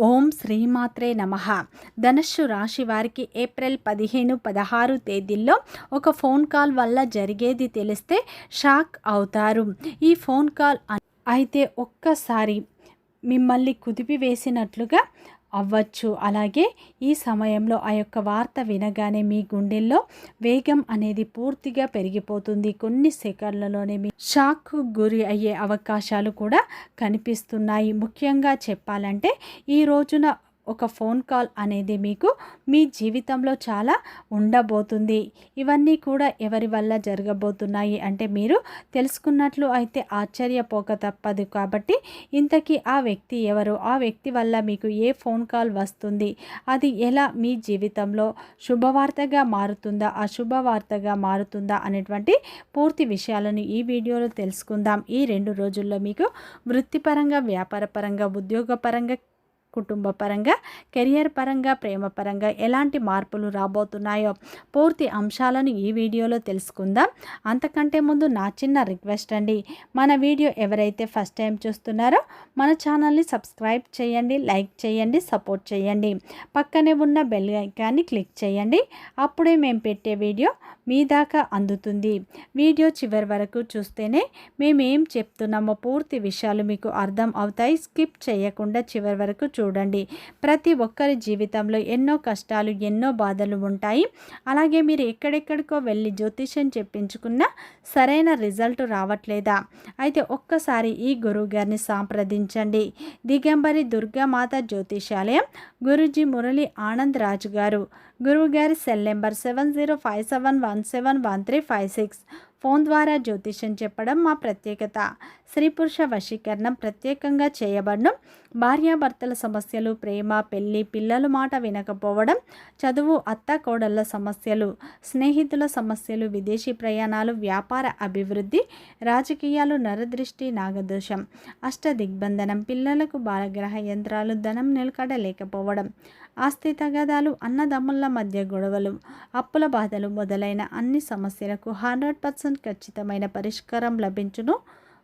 ఓం శ్రీమాత్రే నమః. ధనుస్సు రాశి వారికి ఏప్రిల్ 15, 16 తేదీల్లో ఒక ఫోన్ కాల్ వల్ల జరిగేది తెలిస్తే షాక్ అవుతారు. ఈ ఫోన్ కాల్ అయితే ఒక్కసారి మిమ్మల్ని కుదిపివేసినట్లుగా అవ్వచ్చు. అలాగే ఈ సమయంలో ఆ యొక్క వార్త వినగానే మీ గుండెల్లో వేగం అనేది పూర్తిగా పెరిగిపోతుంది. కొన్ని సెకండ్లలోనే మీ షాక్కు గురి అయ్యే అవకాశాలు కూడా కనిపిస్తున్నాయి. ముఖ్యంగా చెప్పాలంటే ఈ రోజున ఒక ఫోన్ కాల్ అనేది మీకు మీ జీవితంలో చాలా ఉండబోతుంది. ఇవన్నీ కూడా ఎవరి వల్ల జరగబోతున్నాయి అంటే మీరు తెలుసుకున్నట్లు అయితే ఆశ్చర్యపోక తప్పదు. కాబట్టి ఇంతకీ ఆ వ్యక్తి ఎవరు, ఆ వ్యక్తి వల్ల మీకు ఏ ఫోన్ కాల్ వస్తుంది, అది ఎలా మీ జీవితంలో శుభవార్తగా మారుతుందా, అశుభవార్తగా మారుతుందా అనేటువంటి పూర్తి విషయాలను ఈ వీడియోలో తెలుసుకుందాం. ఈ 2 రోజుల్లో మీకు వృత్తిపరంగా, వ్యాపారపరంగా, ఉద్యోగపరంగా, కుటుంబ పరంగా, కెరియర్ పరంగా, ప్రేమ పరంగా ఎలాంటి మార్పులు రాబోతున్నాయో పూర్తి అంశాలను ఈ వీడియోలో తెలుసుకుందాం. అంతకంటే ముందు నా చిన్న రిక్వెస్ట్ అండి, మన వీడియో ఎవరైతే ఫస్ట్ టైం చూస్తున్నారో మన ఛానల్ని సబ్స్క్రైబ్ చేయండి, లైక్ చేయండి, సపోర్ట్ చేయండి. పక్కనే ఉన్న బెల్ ఐకాన్ని క్లిక్ చేయండి. అప్పుడే మేము పెట్టే వీడియో మీ దాకా అందుతుంది. వీడియో చివరి వరకు చూస్తేనే మేమేం చెప్తున్నామో పూర్తి విషయాలు మీకు అర్థం అవుతాయి. స్కిప్ చేయకుండా చివరి వరకు చూడండి. ప్రతి ఒక్కరి జీవితంలో ఎన్నో కష్టాలు, ఎన్నో బాధలు ఉంటాయి. అలాగే మీరు ఎక్కడెక్కడికో వెళ్ళి జ్యోతిష్యం చెప్పించుకున్నా సరైన రిజల్ట్ రావట్లేదా? అయితే ఒక్కసారి ఈ గురువు గారిని సంప్రదించండి. దిగంబరి దుర్గామాత జ్యోతిషాలయం, గురూజీ మురళి ఆనంద్ రాజు గారు. గురువుగారి సెల్ నెంబర్ 7057171356. ఫోన్ ద్వారా జ్యోతిష్యం చెప్పడం మా ప్రత్యేకత. స్త్రీ పురుష వశీకరణం ప్రత్యేకంగా చేయబడడం. భార్యాభర్తల సమస్యలు, ప్రేమ, పెళ్లి, పిల్లల మాట వినకపోవడం, చదువు, అత్త కోడళ్ళ సమస్యలు, స్నేహితుల సమస్యలు, విదేశీ ప్రయాణాలు, వ్యాపార అభివృద్ధి, రాజకీయాలు, నరదృష్టి, నాగదోషం, అష్టదిగ్బంధనం, పిల్లలకు బాలగ్రహ యంత్రాలు, ధనం నిలకడ లేకపోవడం, ఆస్తి తగాదాలు, అన్నదమ్ముల మధ్య గొడవలు, అప్పుల బాధలు మొదలైన అన్ని సమస్యలకు 100% ఖచ్చితమైన పరిష్కారం లభించును.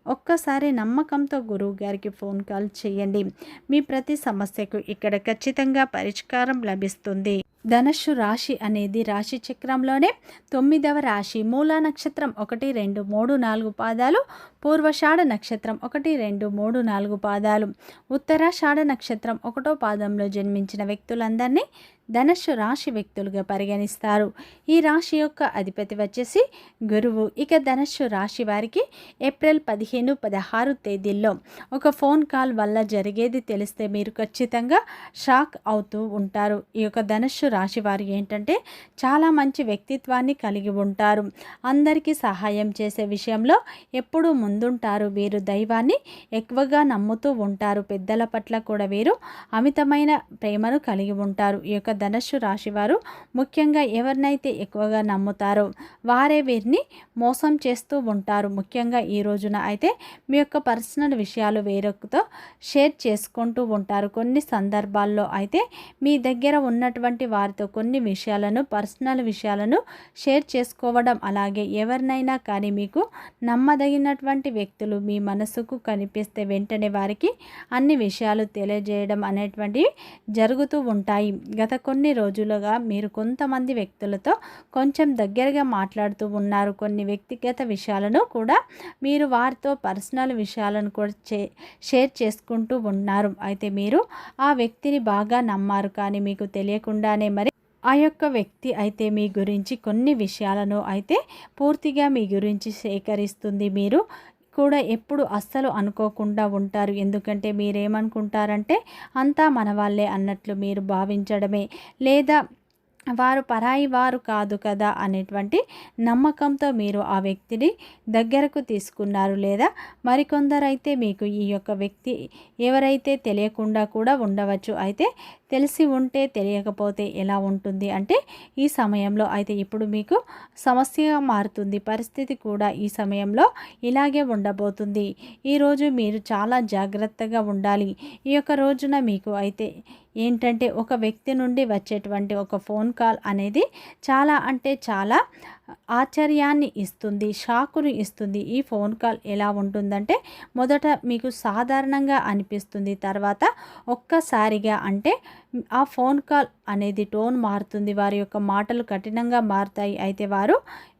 ఒక్కసారి నమ్మకంతో గురువు గారికి ఫోన్ కాల్ చేయండి. మీ ప్రతి సమస్యకు ఇక్కడ ఖచ్చితంగా పరిష్కారం లభిస్తుంది. ధనుస్సు రాశి అనేది రాశి చక్రంలోనే 9వ రాశి. మూలా నక్షత్రం 1, 2, 3, 4 పాదాలు, పూర్వషాఢ నక్షత్రం 1, 2, 3, 4 పాదాలు, ఉత్తరాషాఢ నక్షత్రం 1వ పాదంలో జన్మించిన వ్యక్తులందరినీ ధనుస్సు రాశి వ్యక్తులుగా పరిగణిస్తారు. ఈ రాశి యొక్క అధిపతి వచ్చేసి గురువు. ఇక ధనుస్సు రాశి వారికి ఏప్రిల్ 15, 16 తేదీల్లో ఒక ఫోన్ కాల్ వల్ల జరిగేది తెలిస్తే మీరు ఖచ్చితంగా షాక్ అవుతూ ఉంటారు. ఈ యొక్క ధనుస్సు రాశి వారు ఏంటంటే చాలా మంచి వ్యక్తిత్వాన్ని కలిగి ఉంటారు. అందరికీ సహాయం చేసే విషయంలో ఎప్పుడూ ముందుంటారు. వీరు దైవాన్ని ఎక్కువగా నమ్ముతూ ఉంటారు. పెద్దల పట్ల కూడా వీరు అమితమైన ప్రేమను కలిగి ఉంటారు. ఈ యొక్క ధనుస్సు రాశి వారు ముఖ్యంగా ఎవరినైతే ఎక్కువగా నమ్ముతారో వారే వీరిని మోసం చేస్తూ ఉంటారు. ముఖ్యంగా ఈ రోజున అయితే మీ యొక్క పర్సనల్ విషయాలు వేరొకరితో షేర్ చేసుకుంటూ ఉంటారు. కొన్ని సందర్భాల్లో అయితే మీ దగ్గర ఉన్నటువంటి వారితో కొన్ని విషయాలను, పర్సనల్ విషయాలను షేర్ చేసుకోవడం, అలాగే ఎవరినైనా కానీ మీకు నమ్మదగినటువంటి వ్యక్తులు మీ మనసుకు కనిపిస్తే వెంటనే వారికి అన్ని విషయాలు తెలియజేయడం అనేటువంటివి జరుగుతూ ఉంటాయి. గత కొన్ని రోజులుగా మీరు కొంతమంది వ్యక్తులతో కొంచెం దగ్గరగా మాట్లాడుతూ ఉన్నారు. కొన్ని వ్యక్తిగత విషయాలను కూడా మీరు వారితో పర్సనల్ విషయాలను కూడా షేర్ చేసుకుంటూ ఉన్నారు. అయితే మీరు ఆ వ్యక్తిని బాగా నమ్మారు, కానీ మీకు తెలియకుండానే మరి ఆ యొక్క వ్యక్తి అయితే మీ గురించి కొన్ని విషయాలను అయితే పూర్తిగా మీ గురించి సేకరిస్తుంది. మీరు కూడా ఎప్పుడు అస్సలు అనుకోకుండా ఉంటారు. ఎందుకంటే మీరేమనుకుంటారంటే అంతా మన వాళ్ళే అన్నట్లు మీరు భావించడమే, లేదా వారు పరాయి వారు కాదు కదా అనేటువంటి నమ్మకంతో మీరు ఆ వ్యక్తిని దగ్గరకు తీసుకున్నారు. లేదా మరికొందరైతే మీకు ఈ యొక్క వ్యక్తి ఎవరైతే తెలియకుండా కూడా ఉండవచ్చు. అయితే తెలిసి ఉంటే తెలియకపోతే ఎలా ఉంటుంది అంటే ఈ సమయంలో అయితే ఇప్పుడు మీకు సమస్యగా మారుతుంది. పరిస్థితి కూడా ఈ సమయంలో ఇలాగే ఉండబోతుంది. ఈరోజు మీరు చాలా జాగ్రత్తగా ఉండాలి. ఈ యొక్క రోజున మీకు అయితే ఏంటంటే ఒక వ్యక్తి నుండి వచ్చేటువంటి ఒక ఫోన్ కాల్ అనేది చాలా అంటే చాలా ఆశ్చర్యాన్ని ఇస్తుంది, షాకును ఇస్తుంది. ఈ ఫోన్ కాల్ ఎలా ఉంటుందంటే మొదట మీకు సాధారణంగా అనిపిస్తుంది, తర్వాత ఒక్కసారిగా అంటే ఆ ఫోన్ కాల్ అనేది టోన్ మారుతుంది, వారి యొక్క మాటలు కఠినంగా మారుతాయి. అయితే వారు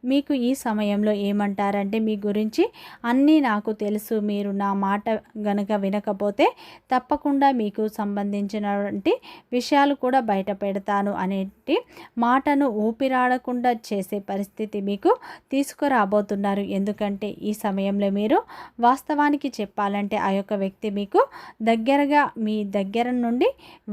మీకు ఈ సమయంలో ఏమంటారంటే మీ గురించి అన్నీ నాకు తెలుసు, మీరు నా మాట గనక వినకపోతే తప్పకుండా మీకు సంబంధించినటువంటి విషయాలు కూడా బయట పెడతాను అనేటి మాటను ఊపిరాడకుండా చేసే పరిస్థితి మీకు తీసుకురాబోతున్నారు. ఎందుకంటే ఈ సమయంలో మీరు వాస్తవానికి చెప్పాలంటే ఆ యొక్క వ్యక్తి మీకు దగ్గరగా మీ దగ్గర నుండి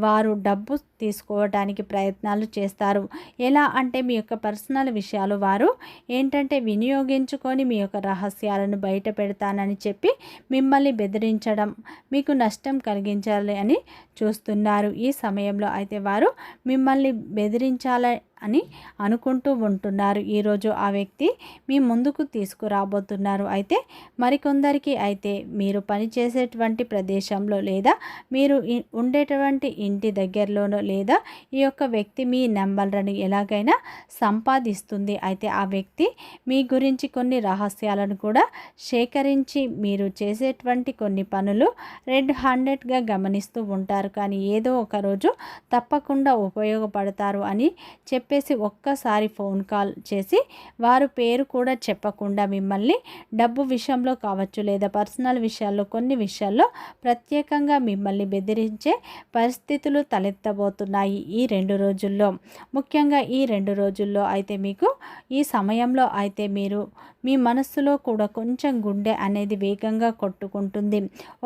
వారు డబ్బు తీసుకోవడానికి ప్రయత్నాలు చేస్తారు. ఎలా అంటే మీ యొక్క పర్సనల్ విషయాలు వారు ఏంటంటే వినియోగించుకొని మీ యొక్క రహస్యాలను బయట పెడతానని చెప్పి మిమ్మల్ని బెదిరించడం, మీకు నష్టం కలిగించాలి అని చూస్తున్నారు. ఈ సమయంలో అయితే వారు మిమ్మల్ని బెదిరించాలి అని అనుకుంటూ ఉంటున్నారు. ఈరోజు ఆ వ్యక్తి మీ ముందుకు తీసుకురాబోతున్నారు. అయితే మరికొందరికి అయితే మీరు పనిచేసేటువంటి ప్రదేశంలో లేదా మీరు ఉండేటువంటి ఇంటి దగ్గరలోనో లేదా ఈ యొక్క వ్యక్తి మీ నెంబర్లను ఎలాగైనా సంపాదిస్తుంది. అయితే ఆ వ్యక్తి మీ గురించి కొన్ని రహస్యాలను కూడా సేకరించి మీరు చేసేటువంటి కొన్ని పనులు రెడ్ హ్యాండెడ్గా గమనిస్తూ ఉంటారు. కానీ ఏదో ఒక రోజు తప్పకుండా ఉపయోగపడతారు అని చెప్పేసి ఒక్కసారి ఫోన్ కాల్ చేసి వారు పేరు కూడా చెప్పకుండా మిమ్మల్ని డబ్బు విషయంలో కావచ్చు లేదా పర్సనల్ విషయాల్లో కొన్ని విషయాల్లో ప్రత్యేకంగా మిమ్మల్ని బెదిరించే పరిస్థితులు తలెత్తబోతున్నాయి ఈ 2 రోజుల్లో. ముఖ్యంగా ఈ 2 రోజుల్లో అయితే మీకు ఈ సమయంలో అయితే మీరు మీ మనస్సులో కూడా కొంచెం గుండె అనేది వేగంగా కొట్టుకుంటుంది,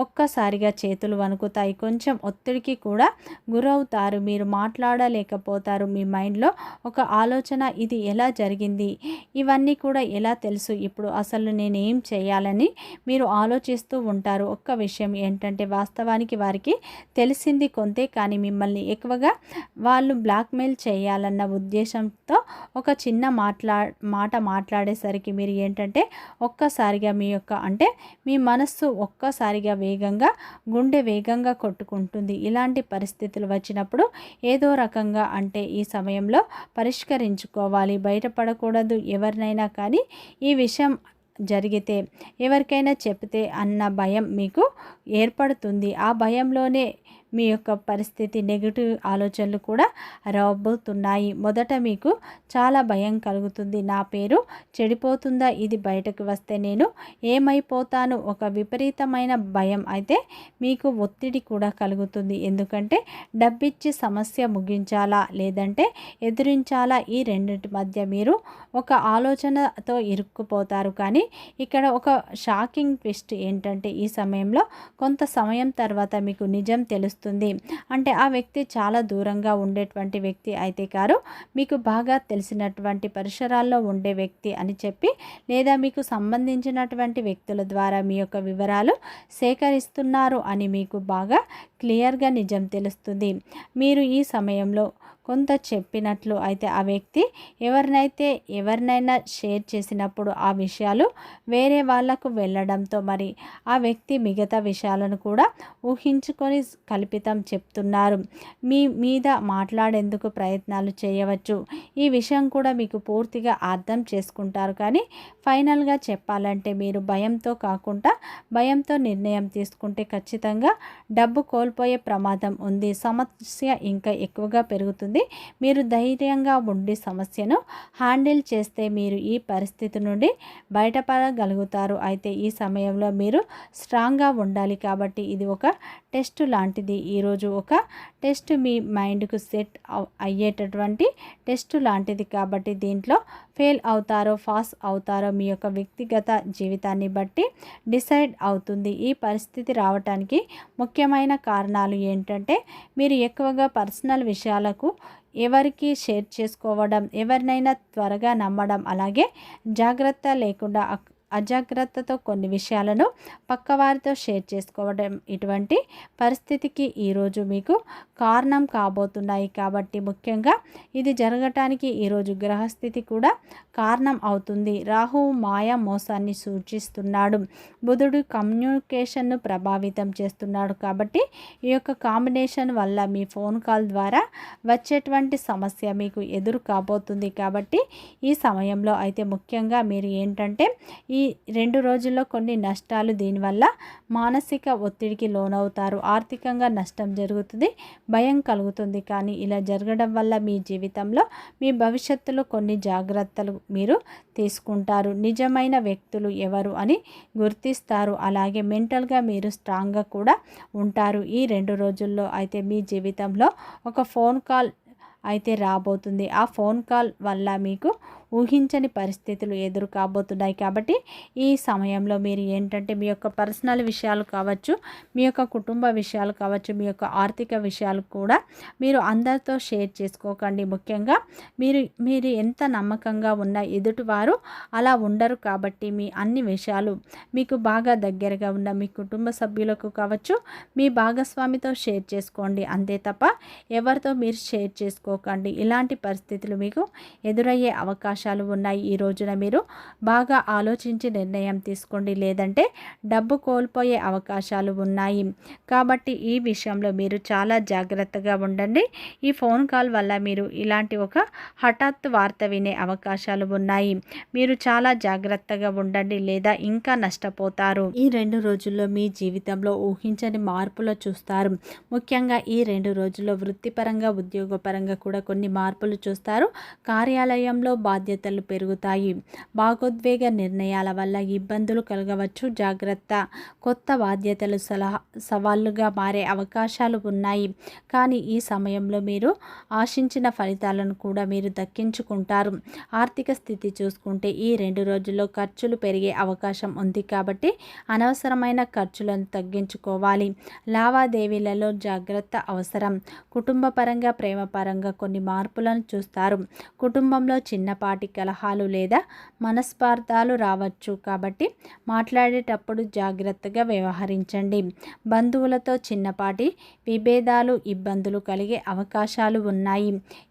ఒక్కసారిగా చేతులు వణుకుతాయి, కొంచెం ఒత్తిడికి కూడా గురవుతారు, మీరు మాట్లాడలేకపోతారు. మీ మైండ్లో ఒక ఆలోచన, ఇది ఎలా జరిగింది, ఇవన్నీ కూడా ఎలా తెలుసు, ఇప్పుడు అసలు నేనేం చేయాలని మీరు ఆలోచిస్తూ ఉంటారు. ఒక్క విషయం ఏంటంటే వాస్తవానికి వారికి తెలిసింది కొంతే, కానీ మిమ్మల్ని ఎక్కువగా వాళ్ళు బ్లాక్మెయిల్ చేయాలన్న ఉద్దేశంతో ఒక చిన్న మాట మాట్లాడేసరికి మీరు ఏంటంటే ఒక్కసారిగా మీ యొక్క అంటే మీ మనస్సు ఒక్కసారిగా వేగంగా గుండె వేగంగా కొట్టుకుంటుంది. ఇలాంటి పరిస్థితులు వచ్చినప్పుడు ఏదో రకంగా అంటే ఈ సమయంలో పరిష్కరించుకోవాలి, బయటపడకూడదు. ఎవరినైనా కానీ ఈ విషయం జరిగితే ఎవరికైనా చెప్తే అన్న భయం మీకు ఏర్పడుతుంది. ఆ భయంలోనే మీ యొక్క పరిస్థితి నెగిటివ్ ఆలోచనలు కూడా రాబోతున్నాయి. మొదట మీకు చాలా భయం కలుగుతుంది, నా పేరు చెడిపోతుందా, ఇది బయటకు వస్తే నేను ఏమైపోతాను, ఒక విపరీతమైన భయం. అయితే మీకు ఒత్తిడి కూడా కలుగుతుంది, ఎందుకంటే డబ్బిచ్చి సమస్య ముగించాలా లేదంటే ఎదిరించాలా, ఈ రెండింటి మధ్య మీరు ఒక ఆలోచనతో ఇరుక్కుపోతారు. కానీ ఇక్కడ ఒక షాకింగ్ ట్విస్ట్ ఏంటంటే ఈ సమయంలో కొంత సమయం తర్వాత మీకు నిజం తెలుస్తుంది. అంటే ఆ వ్యక్తి చాలా దూరంగా ఉండేటువంటి వ్యక్తి అయితే కారు, మీకు బాగా తెలిసినటువంటి పరిసరాల్లో ఉండే వ్యక్తి అని చెప్పి లేదా మీకు సంబంధించినటువంటి వ్యక్తుల ద్వారా మీ యొక్క వివరాలు సేకరిస్తున్నారు అని మీకు బాగా క్లియర్గా నిజం తెలుస్తుంది. మీరు ఈ సమయంలో కొంత చెప్పినట్లు అయితే ఆ వ్యక్తి ఎవరినైనా షేర్ చేసినప్పుడు ఆ విషయాలు వేరే వాళ్ళకు వెళ్ళడంతో మరి ఆ వ్యక్తి మిగతా విషయాలను కూడా ఊహించుకొని కల్పితం చెప్తున్నారు, మీ మీద మాట్లాడేందుకు ప్రయత్నాలు చేయవచ్చు. ఈ విషయం కూడా మీకు పూర్తిగా అర్థం చేసుకుంటారు. కానీ ఫైనల్గా చెప్పాలంటే మీరు భయంతో కాకుండా భయంతో నిర్ణయం తీసుకుంటే ఖచ్చితంగా డబ్బు కోల్పోయే ప్రమాదం ఉంది, సమస్య ఇంకా ఎక్కువగా పెరుగుతుంది. మీరు ధైర్యంగా ఉండి సమస్యను హ్యాండిల్ చేస్తే మీరు ఈ పరిస్థితి నుండి బయటపడగలుగుతారు. అయితే ఈ సమయంలో మీరు స్ట్రాంగ్గా ఉండాలి. కాబట్టి ఇది ఒక టెస్ట్ లాంటిది. ఈరోజు ఒక టెస్ట్ మీ మైండ్కు సెట్ అయ్యేటటువంటి టెస్ట్ లాంటిది. కాబట్టి దీంట్లో ఫెయిల్ అవుతారో పాస్ అవుతారో మీ యొక్క వ్యక్తిగత జీవితాన్ని బట్టి డిసైడ్ అవుతుంది. ఈ పరిస్థితి రావటానికి ముఖ్యమైన కారణాలు ఏంటంటే మీరు ఎక్కువగా పర్సనల్ విషయాలకు ఎవరికి షేర్ చేసుకోవడం, ఎవరినైనా త్వరగా నమ్మడం, అలాగే జాగ్రత్త లేకుండా అజాగ్రత్తతో కొన్ని విషయాలను పక్కవారితో షేర్ చేసుకోవడం ఇటువంటి పరిస్థితికి ఈరోజు మీకు కారణం కాబోతున్నాయి. కాబట్టి ముఖ్యంగా ఇది జరగటానికి ఈరోజు గ్రహస్థితి కూడా కారణం అవుతుంది. రాహువు మాయా మోసాన్ని సూచిస్తున్నాడు. బుధుడు కమ్యూనికేషన్ను ప్రభావితం చేస్తున్నాడు. కాబట్టి ఈ యొక్క కాంబినేషన్ వల్ల మీ ఫోన్ కాల్ ద్వారా వచ్చేటువంటి సమస్య మీకు ఎదురు కాబోతుంది. కాబట్టి ఈ సమయంలో అయితే ముఖ్యంగా మీరు ఏంటంటే ఈ 2 రోజుల్లో కొన్ని నష్టాలు, దీనివల్ల మానసిక ఒత్తిడికి లోనవుతారు. ఆర్థికంగా నష్టం జరుగుతుంది, భయం కలుగుతుంది. కానీ ఇలా జరగడం వల్ల మీ జీవితంలో మీ భవిష్యత్తులో కొన్ని జాగ్రత్తలు మీరు తీసుకుంటారు. నిజమైన వ్యక్తులు ఎవరు అని గుర్తిస్తారు. అలాగే మెంటల్గా మీరు స్ట్రాంగ్గా కూడా ఉంటారు. ఈ 2 రోజుల్లో అయితే మీ జీవితంలో ఒక ఫోన్ కాల్ అయితే రాబోతుంది. ఆ ఫోన్ కాల్ వల్ల మీకు ఊహించని పరిస్థితులు ఎదురు కాబోతున్నాయి. కాబట్టి ఈ సమయంలో మీరు ఏంటంటే మీ యొక్క పర్సనల్ విషయాలు కావచ్చు, మీ యొక్క కుటుంబ విషయాలు కావచ్చు, మీ యొక్క ఆర్థిక విషయాలు కూడా మీరు అందరితో షేర్ చేసుకోకండి. ముఖ్యంగా మీరు ఎంత నమ్మకంగా ఉన్న ఎదుటివారు అలా ఉండరు. కాబట్టి మీ అన్ని విషయాలు మీకు బాగా దగ్గరగా ఉన్న మీ కుటుంబ సభ్యులకు కావచ్చు, మీ భాగస్వామితో షేర్ చేసుకోండి. అంతే తప్ప ఎవరితో మీరు షేర్ చేసుకోకండి. ఇలాంటి పరిస్థితులు మీకు ఎదురయ్యే అవకాశాలు ఉన్నాయి. ఈ రోజున మీరు బాగా ఆలోచించి నిర్ణయం తీసుకోండి, లేదంటే డబ్బు కోల్పోయే అవకాశాలు ఉన్నాయి. కాబట్టి ఈ విషయంలో మీరు చాలా జాగ్రత్తగా ఉండండి. ఈ ఫోన్ కాల్ వల్ల మీరు ఇలాంటి ఒక హఠాత్తు వార్త వినే అవకాశాలు ఉన్నాయి. మీరు చాలా జాగ్రత్తగా ఉండండి, లేదా ఇంకా నష్టపోతారు. ఈ 2 రోజుల్లో మీ జీవితంలో ఊహించని మార్పులు చూస్తారు. ముఖ్యంగా ఈ 2 రోజుల్లో వృత్తిపరంగా, ఉద్యోగపరంగా కూడా కొన్ని మార్పులు చూస్తారు. కార్యాలయంలో బాధ్యతలు పెరుగుతాయి. భాగోద్వేగ నిర్ణయాల వల్ల ఇబ్బందులు కలగవచ్చు. జాగ్రత్త. కొత్త బాధ్యతలు సవాళ్లుగా మారే అవకాశాలు ఉన్నాయి. కానీ ఈ సమయంలో మీరు ఆశించిన ఫలితాలను కూడా మీరు దక్కించుకుంటారు. ఆర్థిక స్థితి చూసుకుంటే ఈ 2 రోజుల్లో ఖర్చులు పెరిగే అవకాశం ఉంది. కాబట్టి అనవసరమైన ఖర్చులను తగ్గించుకోవాలి. లావాదేవీలలో జాగ్రత్త అవసరం. కుటుంబ పరంగా, ప్రేమ పరంగా కొన్ని మార్పులను చూస్తారు. కుటుంబంలో చిన్నపాటి కలహాలు లేదా మనస్పార్థాలు రావచ్చు. కాబట్టి మాట్లాడేటప్పుడు జాగ్రత్తగా వ్యవహరించండి. బంధువులతో చిన్నపాటి విభేదాలు, ఇబ్బందులు కలిగే అవకాశాలు ఉన్నాయి.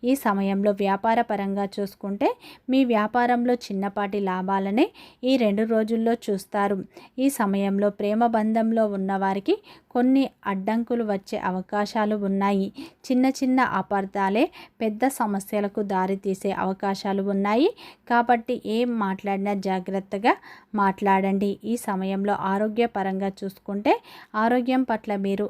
ఈ సమయంలో వ్యాపార పరంగా చూసుకుంటే మీ వ్యాపారంలో చిన్నపాటి లాభాలనే ఈ 2 రోజుల్లో చూస్తారు. ఈ సమయంలో ప్రేమ బంధంలో ఉన్నవారికి కొన్ని అడ్డంకులు వచ్చే అవకాశాలు ఉన్నాయి. చిన్న చిన్న అపార్థాలే పెద్ద సమస్యలకు దారితీసే అవకాశాలు ఉన్నాయి. కాబట్టి ఏం మాట్లాడినా జాగ్రత్తగా మాట్లాడండి. ఈ సమయంలో ఆరోగ్యపరంగా చూసుకుంటే ఆరోగ్యం పట్ల మీరు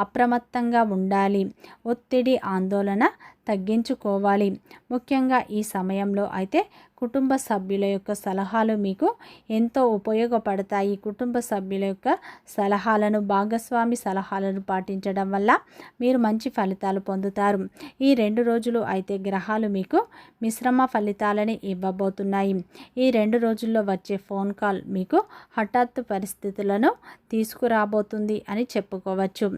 అప్రమత్తంగా ఉండాలి. ఒత్తిడి, ఆందోళన తగ్గించుకోవాలి. ముఖ్యంగా ఈ సమయంలో అయితే కుటుంబ సభ్యుల యొక్క సలహాలు మీకు ఎంతో ఉపయోగపడతాయి. కుటుంబ సభ్యుల యొక్క సలహాలను, భాగస్వామి సలహాలను పాటించడం వల్ల మీరు మంచి ఫలితాలు పొందుతారు. ఈ 2 రోజులు అయితే గ్రహాలు మీకు మిశ్రమ ఫలితాలని ఇవ్వబోతున్నాయి. ఈ 2 రోజుల్లో వచ్చే ఫోన్ కాల్ మీకు హఠాత్తు పరిస్థితులను తీసుకురాబోతుంది అని చెప్పుకోవచ్చు.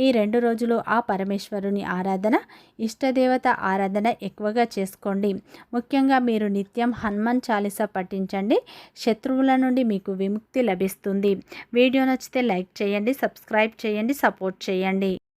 ఈ 2 రోజులు ఆ పరమేశ్వరుని ఆరాధన, ఇష్టదేవత ఆరాధన ఎక్కువగా చేసుకోండి. ముఖ్యంగా మీరు నిత్యం హనుమాన్ చాలీసా పఠించండి. శత్రువుల నుండి మీకు విముక్తి లభిస్తుంది. వీడియో నచ్చితే లైక్ చేయండి, సబ్స్క్రైబ్ చేయండి, సపోర్ట్ చేయండి.